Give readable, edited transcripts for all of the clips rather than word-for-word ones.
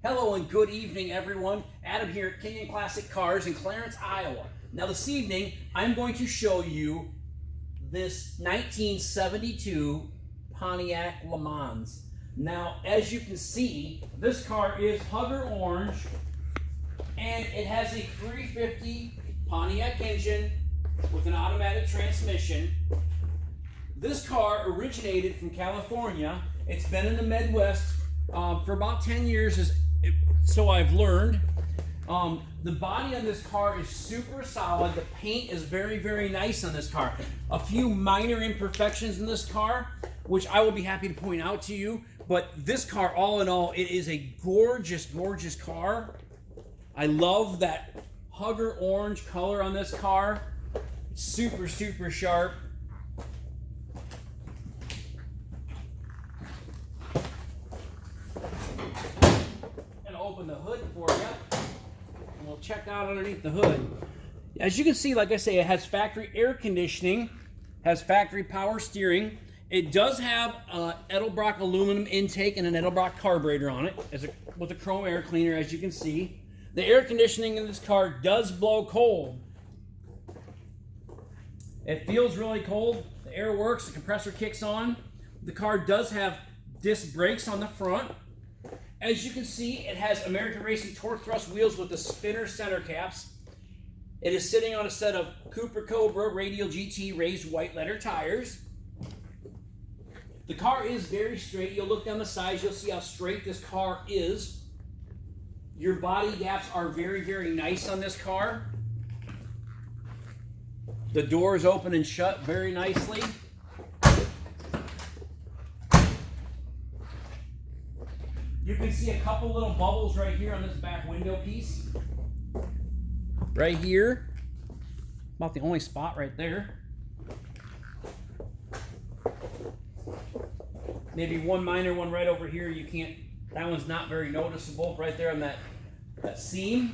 Hello and good evening, everyone. Adam here at Kenyon Classic Cars in Clarence, Iowa. Now this evening, I'm going to show you this 1972 Pontiac Lemans. Now, as you can see, this car is Hugger orange, and it has a 350 Pontiac engine with an automatic transmission. This car originated from California. It's been in the Midwest for about 10 years, so I've learned. The body on this car is super solid. The paint is very, very nice on this car. A few minor imperfections in this car, which I will be happy to point out to you. But this car, all in all, it is a gorgeous, gorgeous car. I love that Hugger orange color on this car. It's super, super sharp. Open the hood for you, and we'll check out underneath the hood. As you can see, like I say, it has factory air conditioning, has factory power steering. It does have Edelbrock aluminum intake and an Edelbrock carburetor on it, with a chrome air cleaner, as you can see. The air conditioning in this car does blow cold. It feels really cold. The air works, the compressor kicks on. The car does have disc brakes on the front. As you can see, it has American Racing Torq thrust wheels with the spinner center caps. It is sitting on a set of Cooper Cobra Radial GT raised white letter tires. The car is very straight. You'll look down the sides, you'll see how straight this car is. Your body gaps are very, very nice on this car. The doors open and shut very nicely. You can see a couple little bubbles right here on this back window piece. Right here. About the only spot right there. Maybe one minor one right over here. You can't, that one's not very noticeable right there on that seam.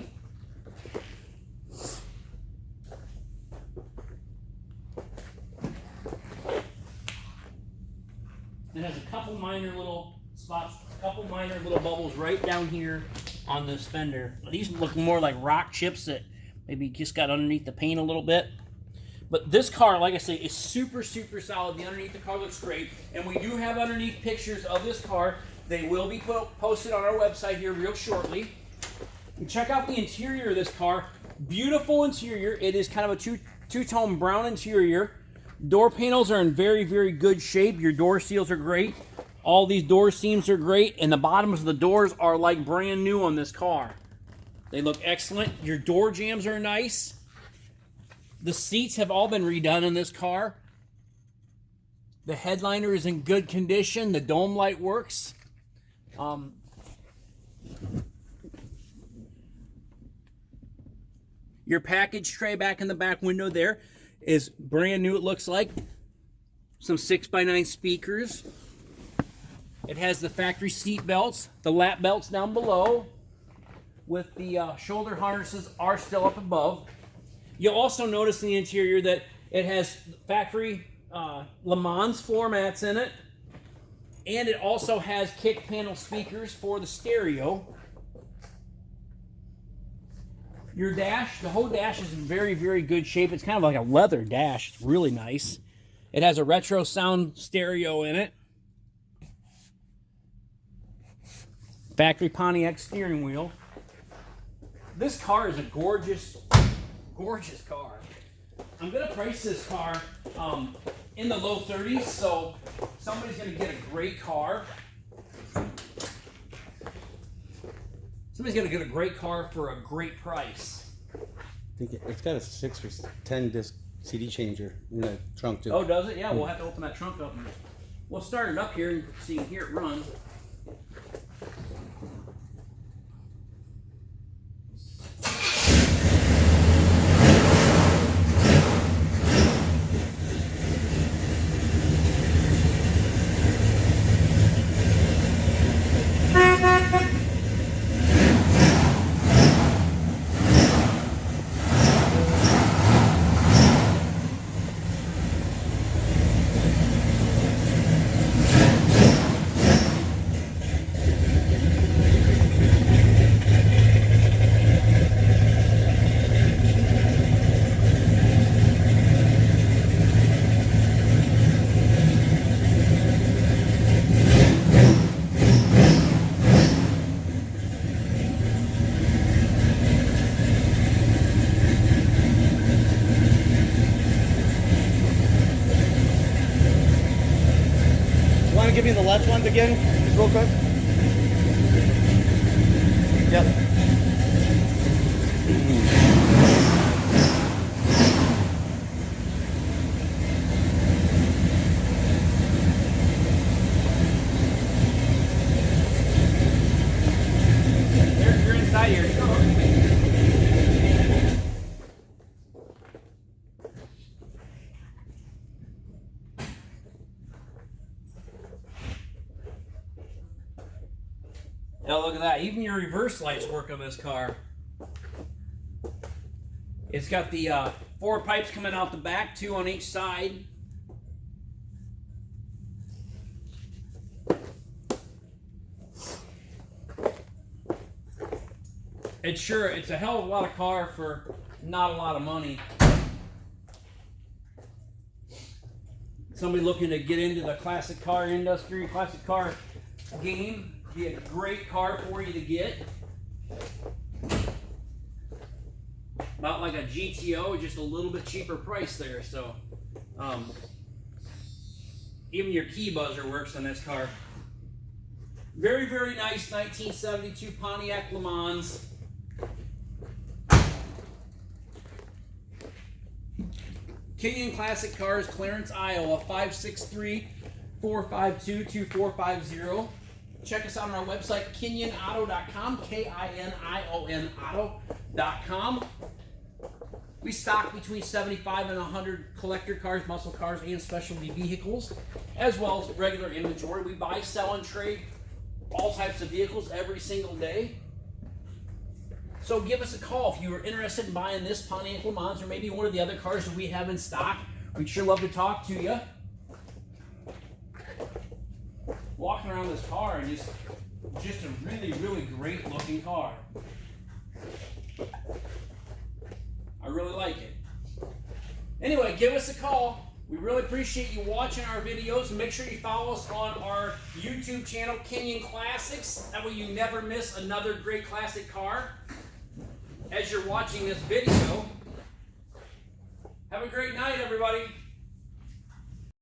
It has a couple minor little spots, a couple minor little bubbles right down here on this fender. These look more like rock chips that maybe just got underneath the paint a little bit. But this car, like I say, is super, super solid. The underneath the car looks great. And we do have underneath pictures of this car. They will be posted on our website here real shortly. And check out the interior of this car. Beautiful interior. It is kind of a two-tone brown interior. Door panels are in very, very good shape. Your door seals are great. All these door seams are great, and the bottoms of the doors are like brand new on this car. They look excellent. Your door jambs are nice. The seats have all been redone in this car. The headliner is in good condition. The dome light works. Your package tray back in the back window there is brand new, it looks like. Some 6x9 speakers. It has the factory seat belts, the lap belts down below, with the shoulder harnesses are still up above. You'll also notice in the interior that it has factory Lemans floor mats in it, and it also has kick panel speakers for the stereo. Your dash, the whole dash is in very, very good shape. It's kind of like a leather dash. It's really nice. It has a Retrosound stereo in it. Factory Pontiac steering wheel. This car is a gorgeous, gorgeous car. I'm going to price this car in the low 30s, so somebody's going to get a great car. Somebody's going to get a great car for a great price. I think it's got a 6 or 10 disc CD changer in the trunk too. Oh, does it? Yeah, we'll have to open that trunk up. We'll start it up here and so you can hear it run. give me the left ones again, just real quick? Yep. There's your inside here. Now look at that, even your reverse lights work on this car. It's got the 4 pipes coming out the back, 2 on each side. It's a hell of a lot of car for not a lot of money. Somebody looking to get into the classic car industry, classic car game. Be a great car for you to get. About like a GTO, just a little bit cheaper price there. So, even your key buzzer works on this car. Very, very nice 1972 Pontiac Lemans. Kenyon Classic Cars, Clarence, Iowa, 563-452-2450. Check us out on our website, KinyonAuto.com, K-I-N-I-O-N Auto.com. We stock between 75 and 100 collector cars, muscle cars, and specialty vehicles, as well as regular inventory. We buy, sell, and trade all types of vehicles every single day. So give us a call if you are interested in buying this Pontiac Lemans or maybe one of the other cars that we have in stock. We'd sure love to talk to you. Walking around this car and just a really, really great looking car. I really like it. Anyway, give us a call. We really appreciate you watching our videos, and make sure you follow us on our YouTube channel, Kenyon Classics. That way you never miss another great classic car as you're watching this video. Have a great night, everybody.